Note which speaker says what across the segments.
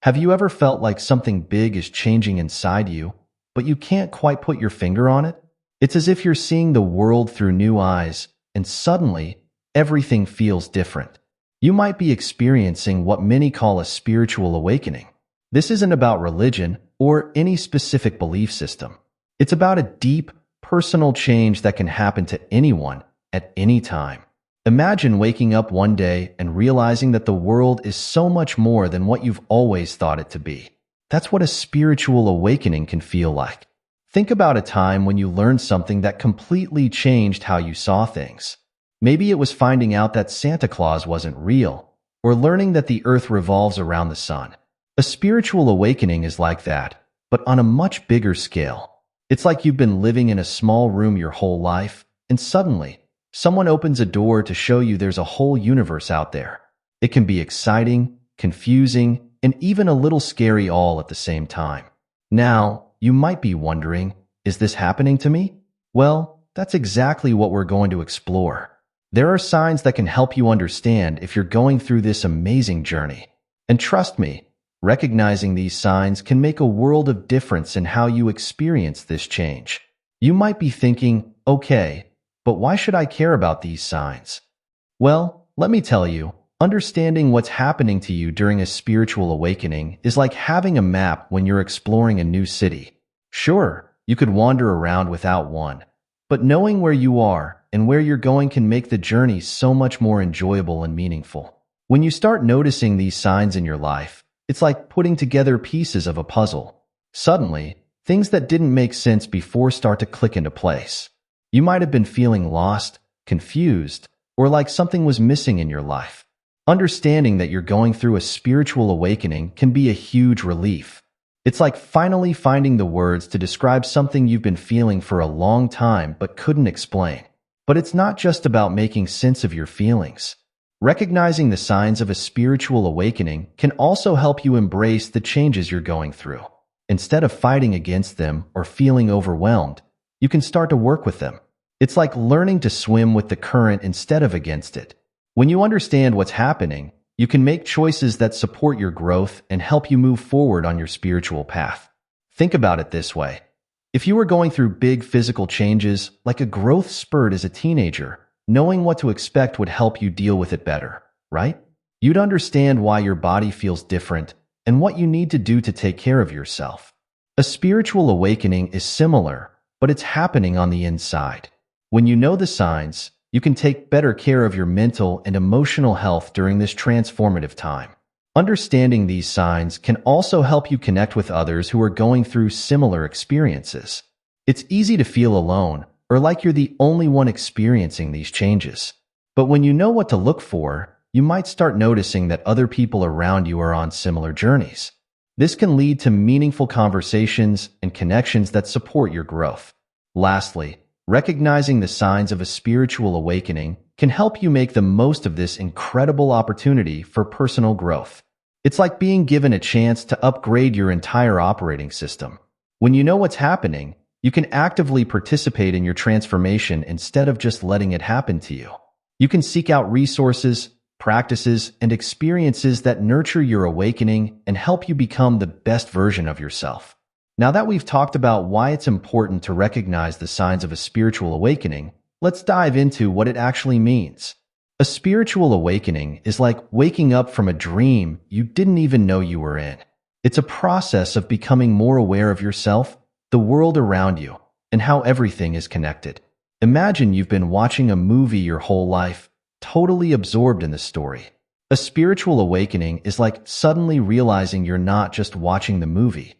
Speaker 1: Have you ever felt like something big is changing inside you, but you can't quite put your finger on it? It's as if you're seeing the world through new eyes, and suddenly, everything feels different. You might be experiencing what many call a spiritual awakening. This isn't about religion or any specific belief system. It's about a deep, personal change that can happen to anyone at any time. Imagine waking up one day and realizing that the world is so much more than what you've always thought it to be. That's what a spiritual awakening can feel like. Think about a time when you learned something that completely changed how you saw things. Maybe it was finding out that Santa Claus wasn't real, or learning that the earth revolves around the sun. A spiritual awakening is like that, but on a much bigger scale. It's like you've been living in a small room your whole life, and suddenly, someone opens a door to show you there's a whole universe out there. It can be exciting, confusing, and even a little scary all at the same time. Now, you might be wondering, is this happening to me? Well, that's exactly what we're going to explore. There are signs that can help you understand if you're going through this amazing journey. And trust me, recognizing these signs can make a world of difference in how you experience this change. You might be thinking, okay, but why should I care about these signs? Well, let me tell you, understanding what's happening to you during a spiritual awakening is like having a map when you're exploring a new city. Sure, you could wander around without one, but knowing where you are and where you're going can make the journey so much more enjoyable and meaningful. When you start noticing these signs in your life, it's like putting together pieces of a puzzle. Suddenly, things that didn't make sense before start to click into place. You might have been feeling lost, confused, or like something was missing in your life. Understanding that you're going through a spiritual awakening can be a huge relief. It's like finally finding the words to describe something you've been feeling for a long time but couldn't explain. But it's not just about making sense of your feelings. Recognizing the signs of a spiritual awakening can also help you embrace the changes you're going through. Instead of fighting against them or feeling overwhelmed, you can start to work with them. It's like learning to swim with the current instead of against it. When you understand what's happening, you can make choices that support your growth and help you move forward on your spiritual path. Think about it this way. If you were going through big physical changes, like a growth spurt as a teenager, knowing what to expect would help you deal with it better, right? You'd understand why your body feels different and what you need to do to take care of yourself. A spiritual awakening is similar, but it's happening on the inside. When you know the signs, you can take better care of your mental and emotional health during this transformative time. Understanding these signs can also help you connect with others who are going through similar experiences. It's easy to feel alone or like you're the only one experiencing these changes. But when you know what to look for, you might start noticing that other people around you are on similar journeys. This can lead to meaningful conversations and connections that support your growth. Lastly, recognizing the signs of a spiritual awakening can help you make the most of this incredible opportunity for personal growth. It's like being given a chance to upgrade your entire operating system. When you know what's happening, you can actively participate in your transformation instead of just letting it happen to you. You can seek out resources, practices, and experiences that nurture your awakening and help you become the best version of yourself. Now that we've talked about why it's important to recognize the signs of a spiritual awakening, let's dive into what it actually means. A spiritual awakening is like waking up from a dream you didn't even know you were in. It's a process of becoming more aware of yourself, the world around you, and how everything is connected. Imagine you've been watching a movie your whole life, totally absorbed in the story. A spiritual awakening is like suddenly realizing you're not just watching the movie.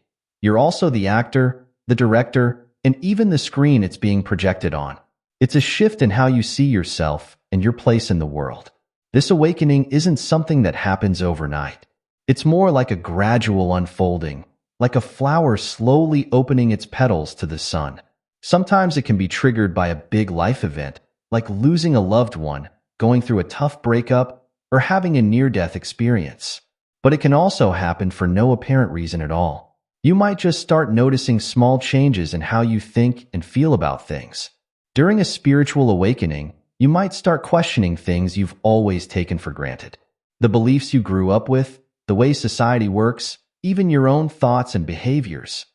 Speaker 1: You're also the actor, the director, and even the screen it's being projected on. It's a shift in how you see yourself and your place in the world. This awakening isn't something that happens overnight. It's more like a gradual unfolding, like a flower slowly opening its petals to the sun. Sometimes it can be triggered by a big life event, like losing a loved one, going through a tough breakup, or having a near-death experience. But it can also happen for no apparent reason at all. You might just start noticing small changes in how you think and feel about things. During a spiritual awakening, you might start questioning things you've always taken for granted. The beliefs you grew up with, the way society works, even your own thoughts and behaviors.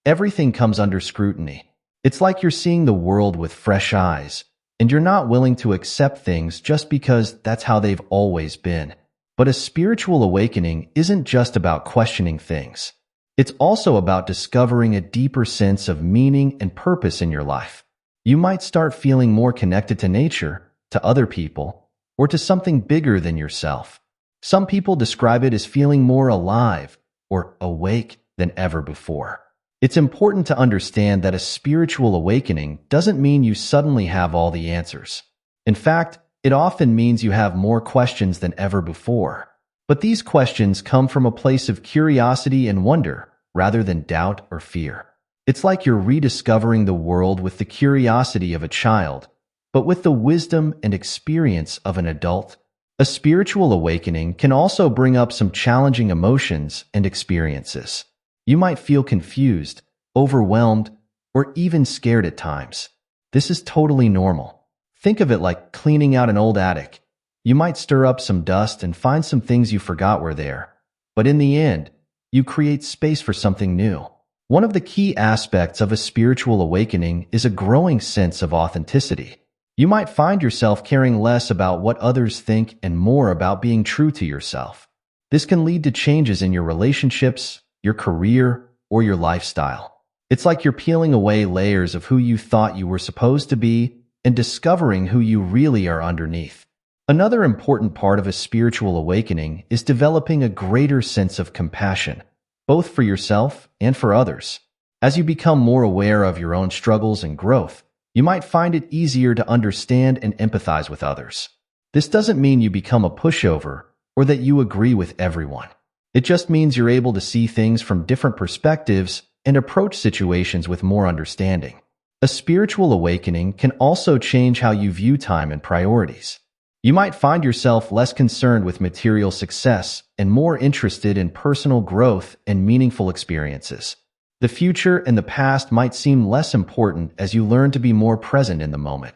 Speaker 1: Everything comes under scrutiny. It's like you're seeing the world with fresh eyes, and you're not willing to accept things just because that's how they've always been. But a spiritual awakening isn't just about questioning things. It's also about discovering a deeper sense of meaning and purpose in your life. You might start feeling more connected to nature, to other people, or to something bigger than yourself. Some people describe it as feeling more alive or awake than ever before. It's important to understand that a spiritual awakening doesn't mean you suddenly have all the answers. In fact, it often means you have more questions than ever before. But these questions come from a place of curiosity and wonder rather than doubt or fear. It's like you're rediscovering the world with the curiosity of a child, but with the wisdom and experience of an adult. A spiritual awakening can also bring up some challenging emotions and experiences. You might feel confused, overwhelmed, or even scared at times. This is totally normal. Think of it like cleaning out an old attic. You might stir up some dust and find some things you forgot were there. But in the end, you create space for something new. One of the key aspects of a spiritual awakening is a growing sense of authenticity. You might find yourself caring less about what others think and more about being true to yourself. This can lead to changes in your relationships, your career, or your lifestyle. It's like you're peeling away layers of who you thought you were supposed to be and discovering who you really are underneath. Another important part of a spiritual awakening is developing a greater sense of compassion, both for yourself and for others. As you become more aware of your own struggles and growth, you might find it easier to understand and empathize with others. This doesn't mean you become a pushover or that you agree with everyone. It just means you're able to see things from different perspectives and approach situations with more understanding. A spiritual awakening can also change how you view time and priorities. You might find yourself less concerned with material success and more interested in personal growth and meaningful experiences. The future and the past might seem less important as you learn to be more present in the moment.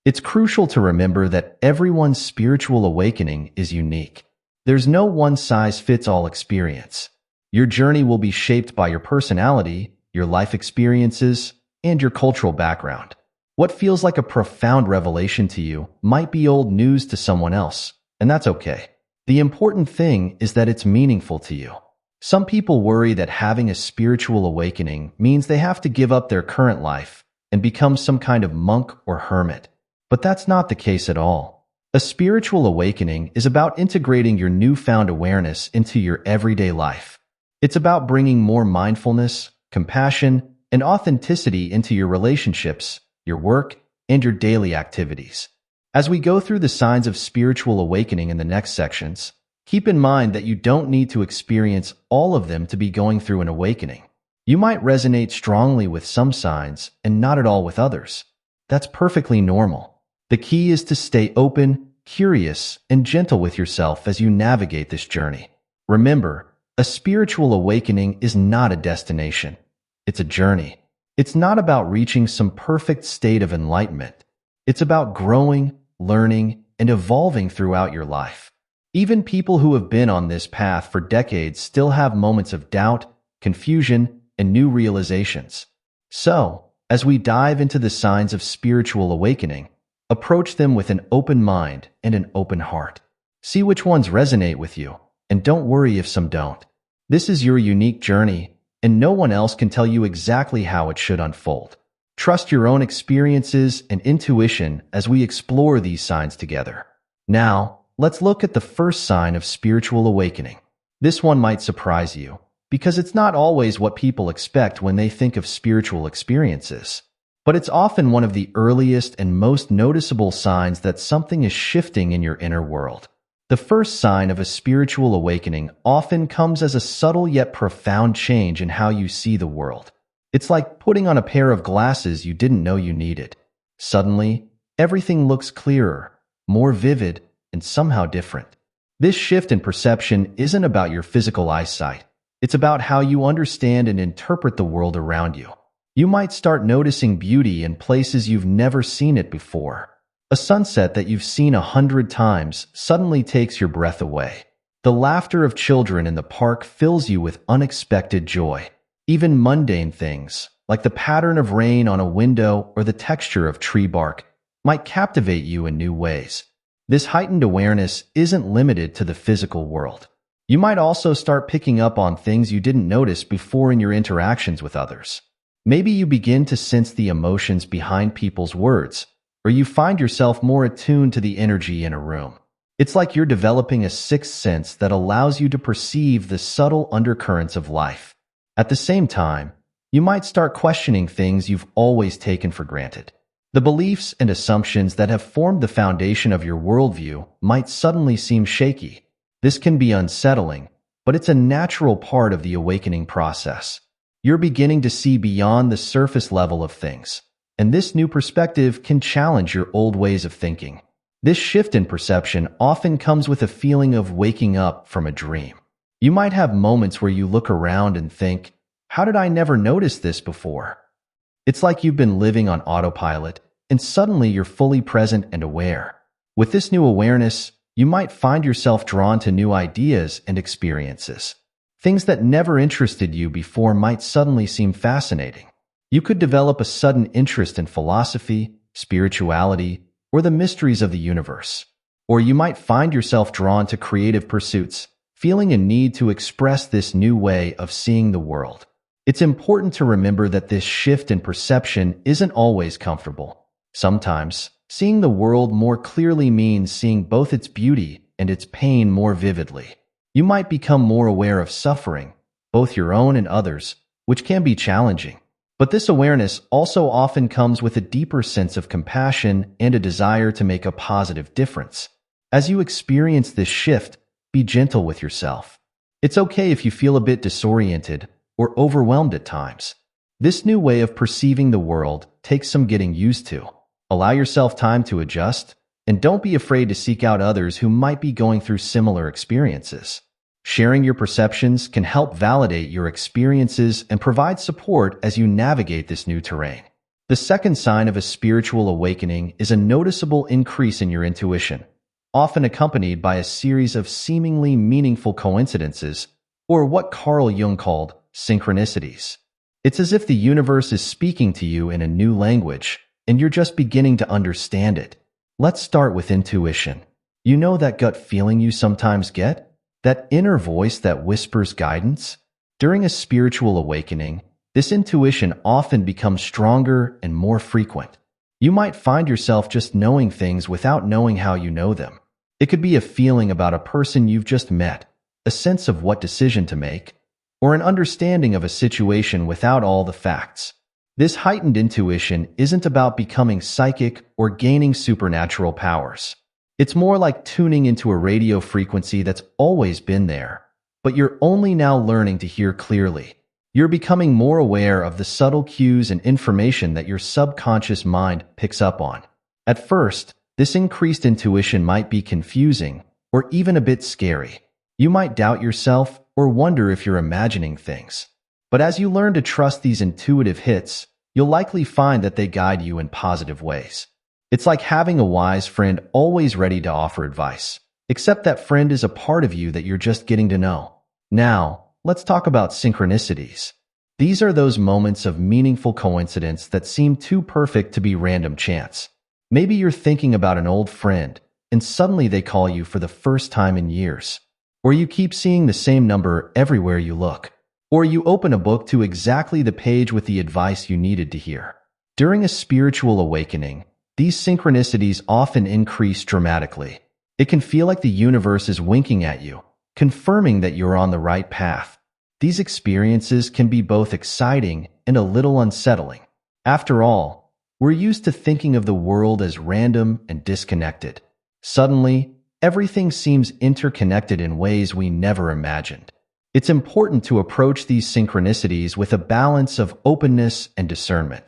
Speaker 1: It's crucial to remember that everyone's spiritual awakening is unique. There's no one-size-fits-all experience. Your journey will be shaped by your personality, your life experiences, and your cultural background. What feels like a profound revelation to you might be old news to someone else, and that's okay. The important thing is that it's meaningful to you. Some people worry that having a spiritual awakening means they have to give up their current life and become some kind of monk or hermit. But that's not the case at all. A spiritual awakening is about integrating your newfound awareness into your everyday life. It's about bringing more mindfulness, compassion, and authenticity into your relationships, your work, and your daily activities. As we go through the signs of spiritual awakening in the next sections, keep in mind that you don't need to experience all of them to be going through an awakening. You might resonate strongly with some signs and not at all with others. That's perfectly normal. The key is to stay open, curious, and gentle with yourself as you navigate this journey. Remember, a spiritual awakening is not a destination. It's a journey. It's not about reaching some perfect state of enlightenment. It's about growing, learning, and evolving throughout your life. Even people who have been on this path for decades still have moments of doubt, confusion, and new realizations. So, as we dive into the signs of spiritual awakening, approach them with an open mind and an open heart. See which ones resonate with you, and don't worry if some don't. This is your unique journey, and no one else can tell you exactly how it should unfold. Trust your own experiences and intuition as we explore these signs together. Now, let's look at the first sign of spiritual awakening. This one might surprise you, because it's not always what people expect when they think of spiritual experiences. But it's often one of the earliest and most noticeable signs that something is shifting in your inner world. The first sign of a spiritual awakening often comes as a subtle yet profound change in how you see the world. It's like putting on a pair of glasses you didn't know you needed. Suddenly, everything looks clearer, more vivid, and somehow different. This shift in perception isn't about your physical eyesight. It's about how you understand and interpret the world around you. You might start noticing beauty in places you've never seen it before. A sunset that you've seen 100 times suddenly takes your breath away. The laughter of children in the park fills you with unexpected joy. Even mundane things, like the pattern of rain on a window or the texture of tree bark, might captivate you in new ways. This heightened awareness isn't limited to the physical world. You might also start picking up on things you didn't notice before in your interactions with others. Maybe you begin to sense the emotions behind people's words, or you find yourself more attuned to the energy in a room. It's like you're developing a sixth sense that allows you to perceive the subtle undercurrents of life. At the same time, you might start questioning things you've always taken for granted. The beliefs and assumptions that have formed the foundation of your worldview might suddenly seem shaky. This can be unsettling, but it's a natural part of the awakening process. You're beginning to see beyond the surface level of things, and this new perspective can challenge your old ways of thinking. This shift in perception often comes with a feeling of waking up from a dream. You might have moments where you look around and think, "How did I never notice this before?" It's like you've been living on autopilot, and suddenly you're fully present and aware. With this new awareness, you might find yourself drawn to new ideas and experiences. Things that never interested you before might suddenly seem fascinating. You could develop a sudden interest in philosophy, spirituality, or the mysteries of the universe. Or you might find yourself drawn to creative pursuits, feeling a need to express this new way of seeing the world. It's important to remember that this shift in perception isn't always comfortable. Sometimes, seeing the world more clearly means seeing both its beauty and its pain more vividly. You might become more aware of suffering, both your own and others, which can be challenging. But this awareness also often comes with a deeper sense of compassion and a desire to make a positive difference. As you experience this shift, be gentle with yourself. It's okay if you feel a bit disoriented or overwhelmed at times. This new way of perceiving the world takes some getting used to. Allow yourself time to adjust, and don't be afraid to seek out others who might be going through similar experiences. Sharing your perceptions can help validate your experiences and provide support as you navigate this new terrain. The second sign of a spiritual awakening is a noticeable increase in your intuition, often accompanied by a series of seemingly meaningful coincidences, or what Carl Jung called synchronicities. It's as if the universe is speaking to you in a new language, and you're just beginning to understand it. Let's start with intuition. You know that gut feeling you sometimes get? That inner voice that whispers guidance? During a spiritual awakening, this intuition often becomes stronger and more frequent. You might find yourself just knowing things without knowing how you know them. It could be a feeling about a person you've just met, a sense of what decision to make, or an understanding of a situation without all the facts. This heightened intuition isn't about becoming psychic or gaining supernatural powers. It's more like tuning into a radio frequency that's always been there, but you're only now learning to hear clearly. You're becoming more aware of the subtle cues and information that your subconscious mind picks up on. At first, this increased intuition might be confusing or even a bit scary. You might doubt yourself or wonder if you're imagining things. But as you learn to trust these intuitive hits, you'll likely find that they guide you in positive ways. It's like having a wise friend always ready to offer advice, except that friend is a part of you that you're just getting to know. Now, let's talk about synchronicities. These are those moments of meaningful coincidence that seem too perfect to be random chance. Maybe you're thinking about an old friend, and suddenly they call you for the first time in years. Or you keep seeing the same number everywhere you look. Or you open a book to exactly the page with the advice you needed to hear. During a spiritual awakening, these synchronicities often increase dramatically. It can feel like the universe is winking at you, confirming that you're on the right path. These experiences can be both exciting and a little unsettling. After all, we're used to thinking of the world as random and disconnected. Suddenly, everything seems interconnected in ways we never imagined. It's important to approach these synchronicities with a balance of openness and discernment.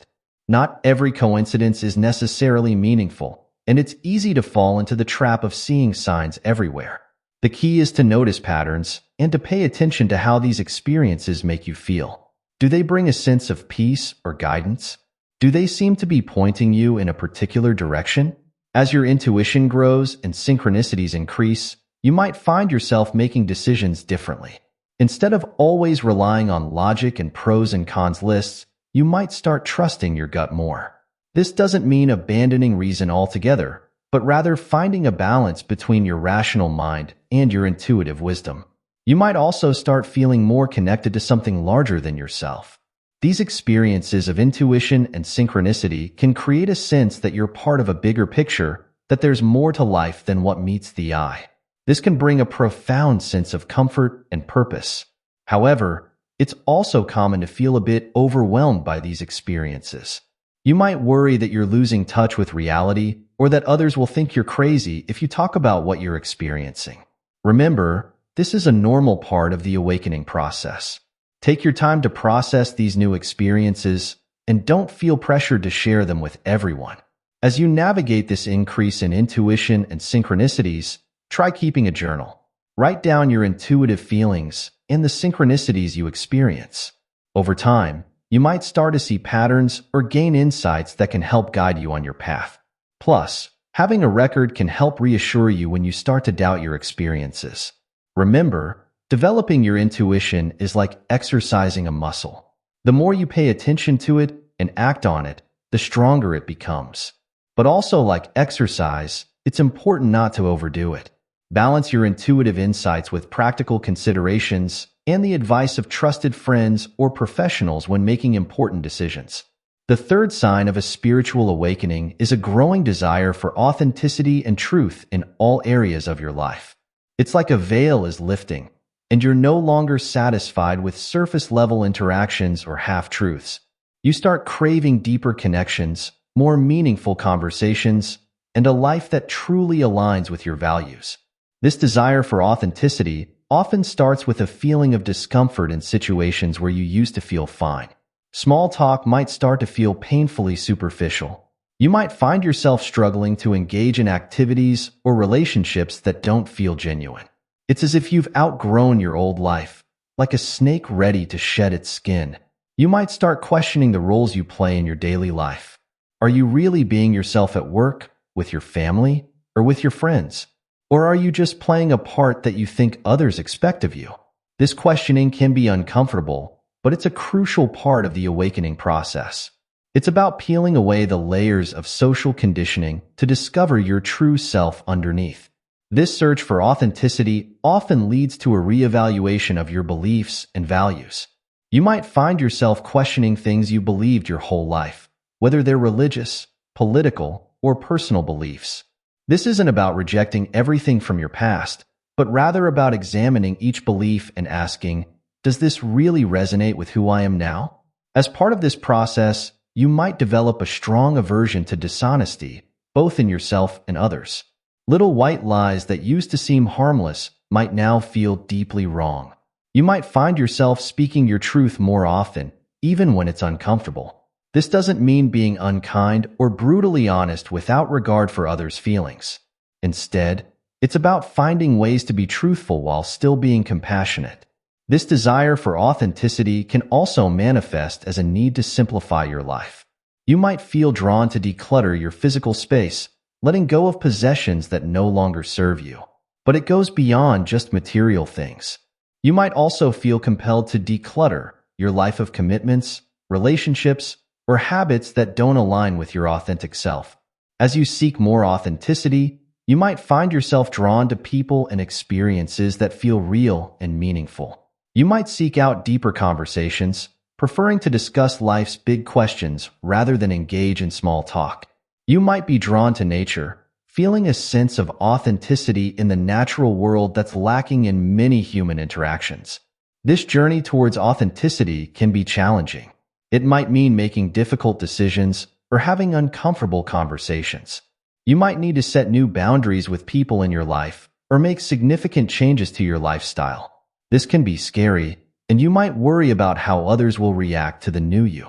Speaker 1: Not every coincidence is necessarily meaningful, and it's easy to fall into the trap of seeing signs everywhere. The key is to notice patterns and to pay attention to how these experiences make you feel. Do they bring a sense of peace or guidance? Do they seem to be pointing you in a particular direction? As your intuition grows and synchronicities increase, you might find yourself making decisions differently. Instead of always relying on logic and pros and cons lists, you might start trusting your gut more. This doesn't mean abandoning reason altogether, but rather finding a balance between your rational mind and your intuitive wisdom. You might also start feeling more connected to something larger than yourself. These experiences of intuition and synchronicity can create a sense that you're part of a bigger picture, that there's more to life than what meets the eye. This can bring a profound sense of comfort and purpose. However, it's also common to feel a bit overwhelmed by these experiences. You might worry that you're losing touch with reality or that others will think you're crazy if you talk about what you're experiencing. Remember, this is a normal part of the awakening process. Take your time to process these new experiences and don't feel pressured to share them with everyone. As you navigate this increase in intuition and synchronicities, try keeping a journal. Write down your intuitive feelings and the synchronicities you experience. Over time, you might start to see patterns or gain insights that can help guide you on your path. Plus, having a record can help reassure you when you start to doubt your experiences. Remember, developing your intuition is like exercising a muscle. The more you pay attention to it and act on it, the stronger it becomes. But also like exercise, it's important not to overdo it. Balance your intuitive insights with practical considerations and the advice of trusted friends or professionals when making important decisions. The third sign of a spiritual awakening is a growing desire for authenticity and truth in all areas of your life. It's like a veil is lifting, and you're no longer satisfied with surface-level interactions or half-truths. You start craving deeper connections, more meaningful conversations, and a life that truly aligns with your values. This desire for authenticity often starts with a feeling of discomfort in situations where you used to feel fine. Small talk might start to feel painfully superficial. You might find yourself struggling to engage in activities or relationships that don't feel genuine. It's as if you've outgrown your old life, like a snake ready to shed its skin. You might start questioning the roles you play in your daily life. Are you really being yourself at work, with your family, or with your friends? Or are you just playing a part that you think others expect of you? This questioning can be uncomfortable, but it's a crucial part of the awakening process. It's about peeling away the layers of social conditioning to discover your true self underneath. This search for authenticity often leads to a reevaluation of your beliefs and values. You might find yourself questioning things you believed your whole life, whether they're religious, political, or personal beliefs. This isn't about rejecting everything from your past, but rather about examining each belief and asking, does this really resonate with who I am now? As part of this process, you might develop a strong aversion to dishonesty, both in yourself and others. Little white lies that used to seem harmless might now feel deeply wrong. You might find yourself speaking your truth more often, even when it's uncomfortable. This doesn't mean being unkind or brutally honest without regard for others' feelings. Instead, it's about finding ways to be truthful while still being compassionate. This desire for authenticity can also manifest as a need to simplify your life. You might feel drawn to declutter your physical space, letting go of possessions that no longer serve you. But it goes beyond just material things. You might also feel compelled to declutter your life of commitments, relationships, or habits that don't align with your authentic self. As you seek more authenticity, you might find yourself drawn to people and experiences that feel real and meaningful. You might seek out deeper conversations, preferring to discuss life's big questions rather than engage in small talk. You might be drawn to nature, feeling a sense of authenticity in the natural world that's lacking in many human interactions. This journey towards authenticity can be challenging. It might mean making difficult decisions or having uncomfortable conversations. You might need to set new boundaries with people in your life or make significant changes to your lifestyle. This can be scary, and you might worry about how others will react to the new you.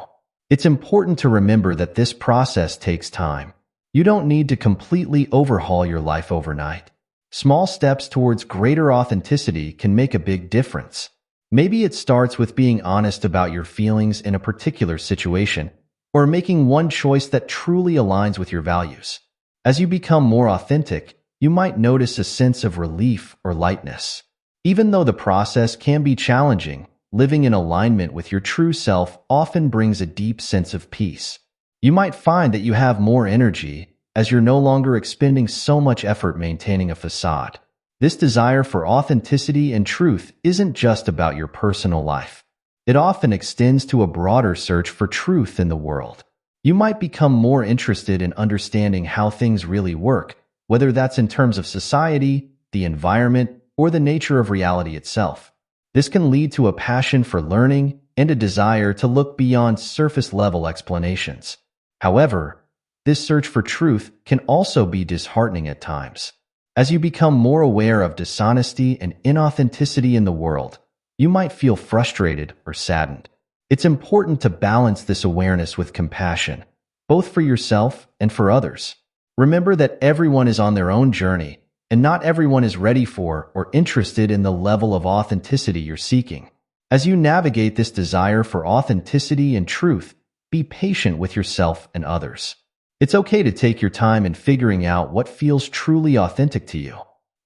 Speaker 1: It's important to remember that this process takes time. You don't need to completely overhaul your life overnight. Small steps towards greater authenticity can make a big difference. Maybe it starts with being honest about your feelings in a particular situation, or making one choice that truly aligns with your values. As you become more authentic, you might notice a sense of relief or lightness. Even though the process can be challenging, living in alignment with your true self often brings a deep sense of peace. You might find that you have more energy as you're no longer expending so much effort maintaining a facade. This desire for authenticity and truth isn't just about your personal life. It often extends to a broader search for truth in the world. You might become more interested in understanding how things really work, whether that's in terms of society, the environment, or the nature of reality itself. This can lead to a passion for learning and a desire to look beyond surface-level explanations. However, this search for truth can also be disheartening at times. As you become more aware of dishonesty and inauthenticity in the world, you might feel frustrated or saddened. It's important to balance this awareness with compassion, both for yourself and for others. Remember that everyone is on their own journey, and not everyone is ready for or interested in the level of authenticity you're seeking. As you navigate this desire for authenticity and truth, be patient with yourself and others. It's okay to take your time in figuring out what feels truly authentic to you.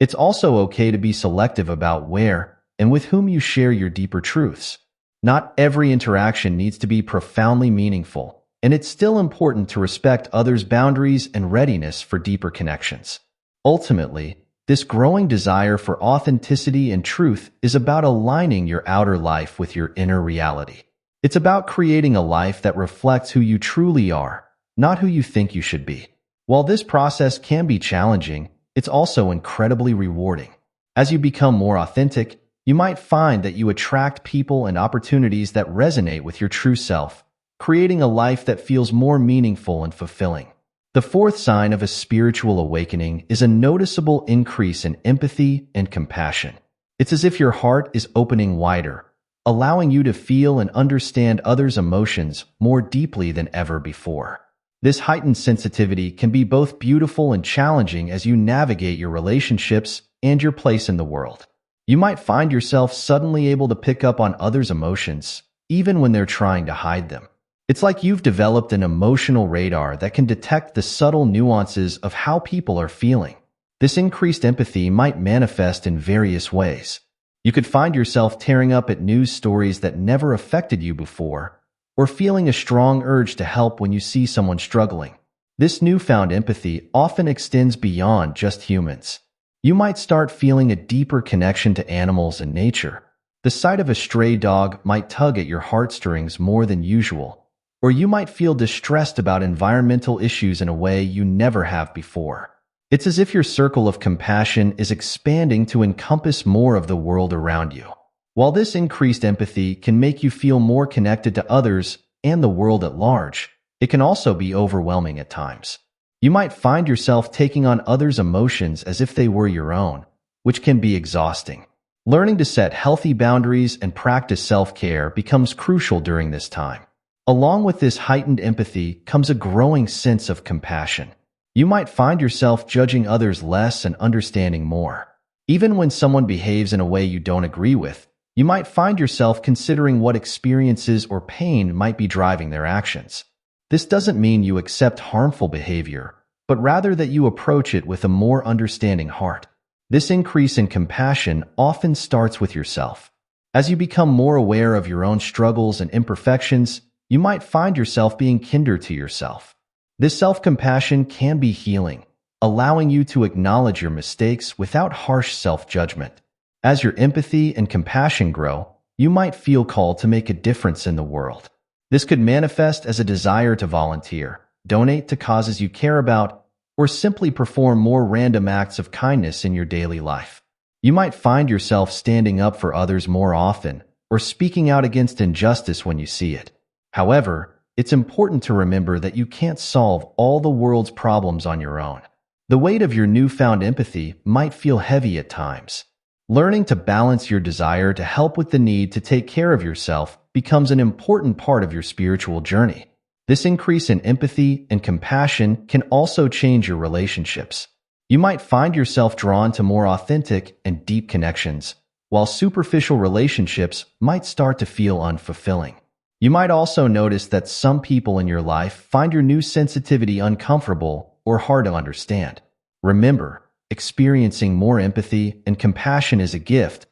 Speaker 1: It's also okay to be selective about where and with whom you share your deeper truths. Not every interaction needs to be profoundly meaningful, and it's still important to respect others' boundaries and readiness for deeper connections. Ultimately, this growing desire for authenticity and truth is about aligning your outer life with your inner reality. It's about creating a life that reflects who you truly are, not who you think you should be. While this process can be challenging, it's also incredibly rewarding. As you become more authentic, you might find that you attract people and opportunities that resonate with your true self, creating a life that feels more meaningful and fulfilling. The fourth sign of a spiritual awakening is a noticeable increase in empathy and compassion. It's as if your heart is opening wider, allowing you to feel and understand others' emotions more deeply than ever before. This heightened sensitivity can be both beautiful and challenging as you navigate your relationships and your place in the world. You might find yourself suddenly able to pick up on others' emotions, even when they're trying to hide them. It's like you've developed an emotional radar that can detect the subtle nuances of how people are feeling. This increased empathy might manifest in various ways. You could find yourself tearing up at news stories that never affected you before, or feeling a strong urge to help when you see someone struggling. This newfound empathy often extends beyond just humans. You might start feeling a deeper connection to animals and nature. The sight of a stray dog might tug at your heartstrings more than usual, or you might feel distressed about environmental issues in a way you never have before. It's as if your circle of compassion is expanding to encompass more of the world around you. While this increased empathy can make you feel more connected to others and the world at large, it can also be overwhelming at times. You might find yourself taking on others' emotions as if they were your own, which can be exhausting. Learning to set healthy boundaries and practice self-care becomes crucial during this time. Along with this heightened empathy comes a growing sense of compassion. You might find yourself judging others less and understanding more. Even when someone behaves in a way you don't agree with, you might find yourself considering what experiences or pain might be driving their actions. This doesn't mean you accept harmful behavior, but rather that you approach it with a more understanding heart. This increase in compassion often starts with yourself. As you become more aware of your own struggles and imperfections, you might find yourself being kinder to yourself. This self-compassion can be healing, allowing you to acknowledge your mistakes without harsh self-judgment. As your empathy and compassion grow, you might feel called to make a difference in the world. This could manifest as a desire to volunteer, donate to causes you care about, or simply perform more random acts of kindness in your daily life. You might find yourself standing up for others more often, or speaking out against injustice when you see it. However, it's important to remember that you can't solve all the world's problems on your own. The weight of your newfound empathy might feel heavy at times. Learning to balance your desire to help with the need to take care of yourself becomes an important part of your spiritual journey. This increase in empathy and compassion can also change your relationships. You might find yourself drawn to more authentic and deep connections, while superficial relationships might start to feel unfulfilling. You might also notice that some people in your life find your new sensitivity uncomfortable or hard to understand. Remember, experiencing more empathy and compassion is a gift,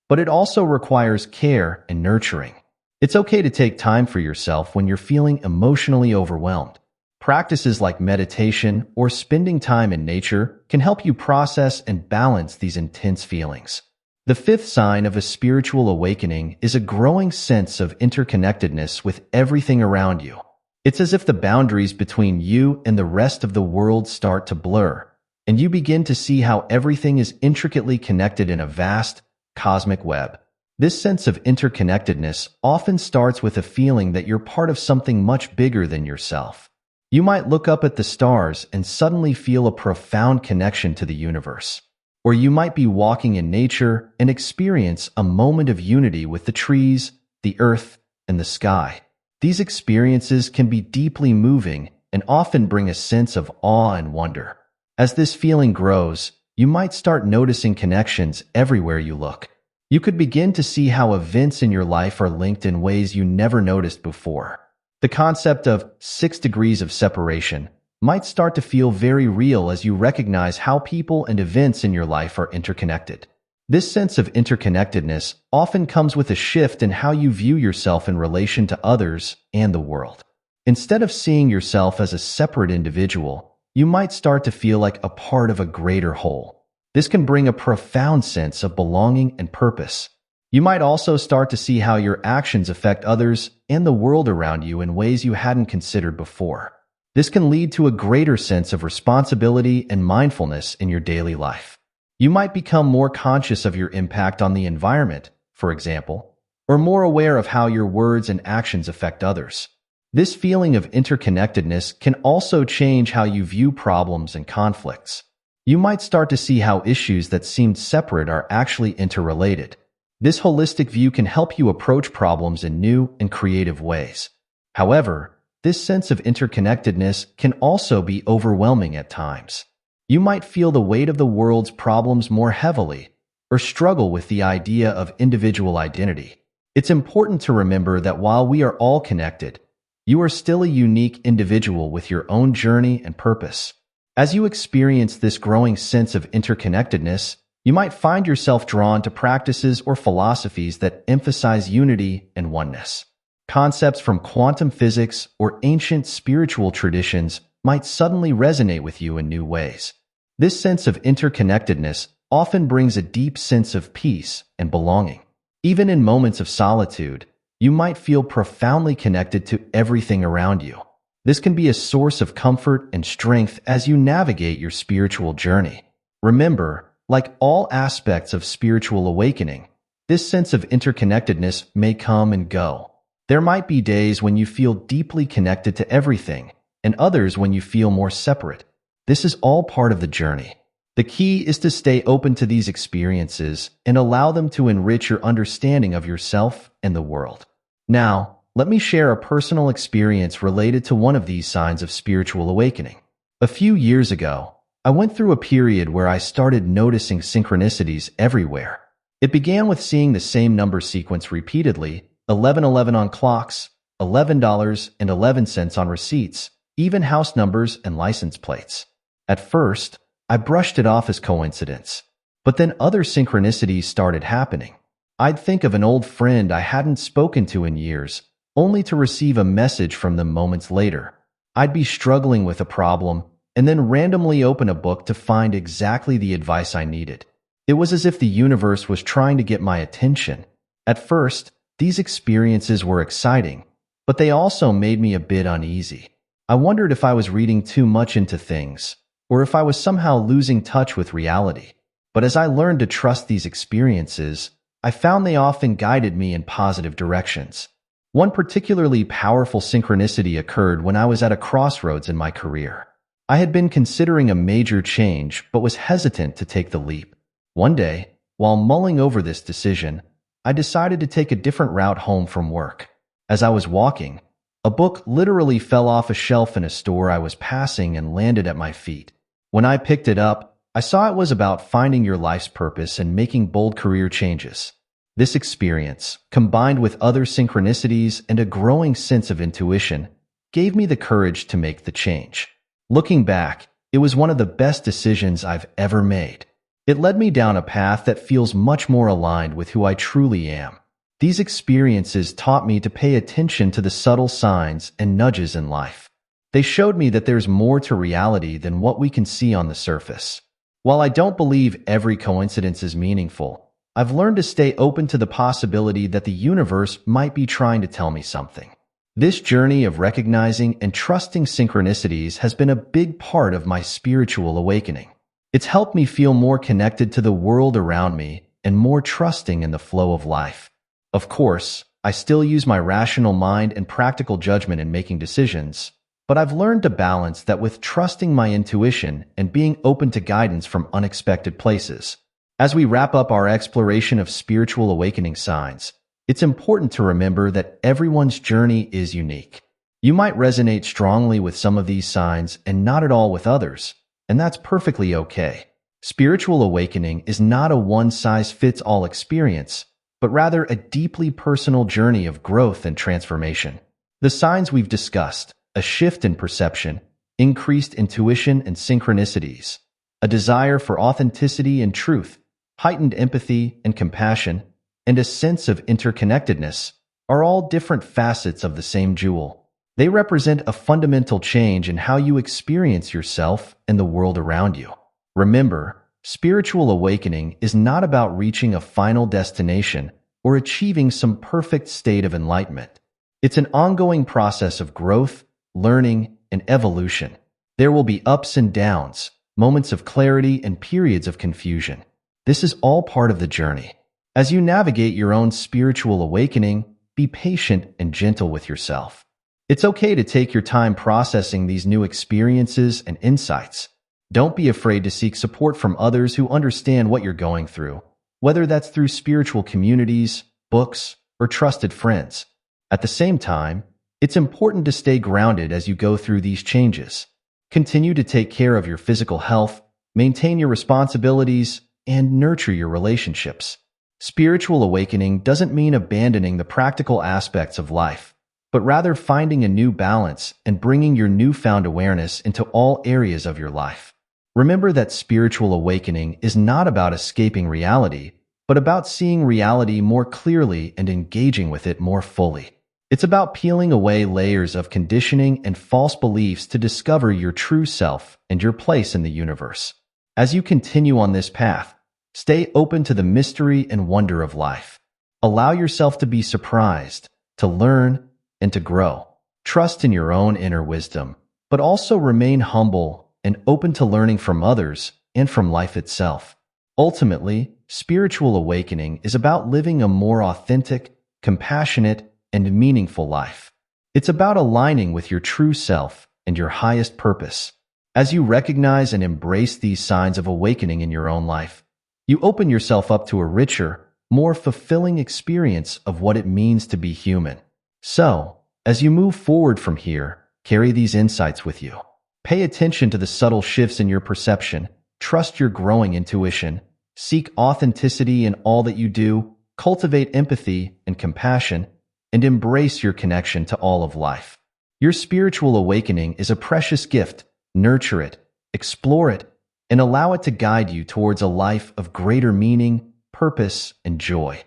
Speaker 1: but it also requires care and nurturing. It's okay to take time for yourself when you're feeling emotionally overwhelmed. Practices like meditation or spending time in nature can help you process and balance these intense feelings. The fifth sign of a spiritual awakening is a growing sense of interconnectedness with everything around you. It's as if the boundaries between you and the rest of the world start to blur, and you begin to see how everything is intricately connected in a vast, cosmic web. This sense of interconnectedness often starts with a feeling that you're part of something much bigger than yourself. You might look up at the stars and suddenly feel a profound connection to the universe. Or you might be walking in nature and experience a moment of unity with the trees, the earth, and the sky. These experiences can be deeply moving and often bring a sense of awe and wonder. As this feeling grows, you might start noticing connections everywhere you look. You could begin to see how events in your life are linked in ways you never noticed before. The concept of 6 degrees of separation might start to feel very real as you recognize how people and events in your life are interconnected. This sense of interconnectedness often comes with a shift in how you view yourself in relation to others and the world. Instead of seeing yourself as a separate individual, you might start to feel like a part of a greater whole. This can bring a profound sense of belonging and purpose. You might also start to see how your actions affect others and the world around you in ways you hadn't considered before. This can lead to a greater sense of responsibility and mindfulness in your daily life. You might become more conscious of your impact on the environment, for example, or more aware of how your words and actions affect others. This feeling of interconnectedness can also change how you view problems and conflicts. You might start to see how issues that seemed separate are actually interrelated. This holistic view can help you approach problems in new and creative ways. However, this sense of interconnectedness can also be overwhelming at times. You might feel the weight of the world's problems more heavily, or struggle with the idea of individual identity. It's important to remember that while we are all connected, you are still a unique individual with your own journey and purpose. As you experience this growing sense of interconnectedness, you might find yourself drawn to practices or philosophies that emphasize unity and oneness. Concepts from quantum physics or ancient spiritual traditions might suddenly resonate with you in new ways. This sense of interconnectedness often brings a deep sense of peace and belonging. Even in moments of solitude, you might feel profoundly connected to everything around you. This can be a source of comfort and strength as you navigate your spiritual journey. Remember, like all aspects of spiritual awakening, this sense of interconnectedness may come and go. There might be days when you feel deeply connected to everything, and others when you feel more separate. This is all part of the journey. The key is to stay open to these experiences and allow them to enrich your understanding of yourself and the world. Now, let me share a personal experience related to one of these signs of spiritual awakening. A few years ago, I went through a period where I started noticing synchronicities everywhere. It began with seeing the same number sequence repeatedly, 1111 on clocks, $11.11 on receipts, even house numbers and license plates. At first, I brushed it off as coincidence. But then other synchronicities started happening. I'd think of an old friend I hadn't spoken to in years, only to receive a message from them moments later. I'd be struggling with a problem, and then randomly open a book to find exactly the advice I needed. It was as if the universe was trying to get my attention. At first, these experiences were exciting, but they also made me a bit uneasy. I wondered if I was reading too much into things, or if I was somehow losing touch with reality. But as I learned to trust these experiences, I found they often guided me in positive directions. One particularly powerful synchronicity occurred when I was at a crossroads in my career. I had been considering a major change, but was hesitant to take the leap. One day, while mulling over this decision, I decided to take a different route home from work. As I was walking, a book literally fell off a shelf in a store I was passing and landed at my feet. When I picked it up, I saw it was about finding your life's purpose and making bold career changes. This experience, combined with other synchronicities and a growing sense of intuition, gave me the courage to make the change. Looking back, It was one of the best decisions I've ever made. It led me down a path that feels much more aligned with who I truly am. These experiences taught me to pay attention to the subtle signs and nudges in life. They showed me that there's more to reality than what we can see on the surface. While I don't believe every coincidence is meaningful, I've learned to stay open to the possibility that the universe might be trying to tell me something. This journey of recognizing and trusting synchronicities has been a big part of my spiritual awakening. It's helped me feel more connected to the world around me and more trusting in the flow of life. Of course, I still use my rational mind and practical judgment in making decisions, but I've learned to balance that with trusting my intuition and being open to guidance from unexpected places. As we wrap up our exploration of spiritual awakening signs, it's important to remember that everyone's journey is unique. You might resonate strongly with some of these signs and not at all with others, and that's perfectly okay. Spiritual awakening is not a one-size-fits-all experience, but rather a deeply personal journey of growth and transformation. The signs we've discussed, a shift in perception, increased intuition and synchronicities, a desire for authenticity and truth, heightened empathy and compassion, and a sense of interconnectedness, are all different facets of the same jewel. They represent a fundamental change in how you experience yourself and the world around you. Remember, spiritual awakening is not about reaching a final destination or achieving some perfect state of enlightenment. It's an ongoing process of growth, learning, and evolution. There will be ups and downs, moments of clarity, and periods of confusion. This is all part of the journey. As you navigate your own spiritual awakening, be patient and gentle with yourself. It's okay to take your time processing these new experiences and insights. Don't be afraid to seek support from others who understand what you're going through, whether that's through spiritual communities, books, or trusted friends. At the same time, it's important to stay grounded as you go through these changes. Continue to take care of your physical health, maintain your responsibilities, and nurture your relationships. Spiritual awakening doesn't mean abandoning the practical aspects of life, but rather finding a new balance and bringing your newfound awareness into all areas of your life. Remember that spiritual awakening is not about escaping reality, but about seeing reality more clearly and engaging with it more fully. It's about peeling away layers of conditioning and false beliefs to discover your true self and your place in the universe. As you continue on this path, stay open to the mystery and wonder of life. Allow yourself to be surprised, to learn, and to grow. Trust in your own inner wisdom, but also remain humble and open to learning from others and from life itself. Ultimately, spiritual awakening is about living a more authentic, compassionate, and meaningful life. It's about aligning with your true self and your highest purpose. As you recognize and embrace these signs of awakening in your own life, you open yourself up to a richer, more fulfilling experience of what it means to be human. So, as you move forward from here, carry these insights with you. Pay attention to the subtle shifts in your perception, trust your growing intuition, seek authenticity in all that you do, cultivate empathy and compassion, and embrace your connection to all of life. Your spiritual awakening is a precious gift. Nurture it, explore it, and allow it to guide you towards a life of greater meaning, purpose, and joy.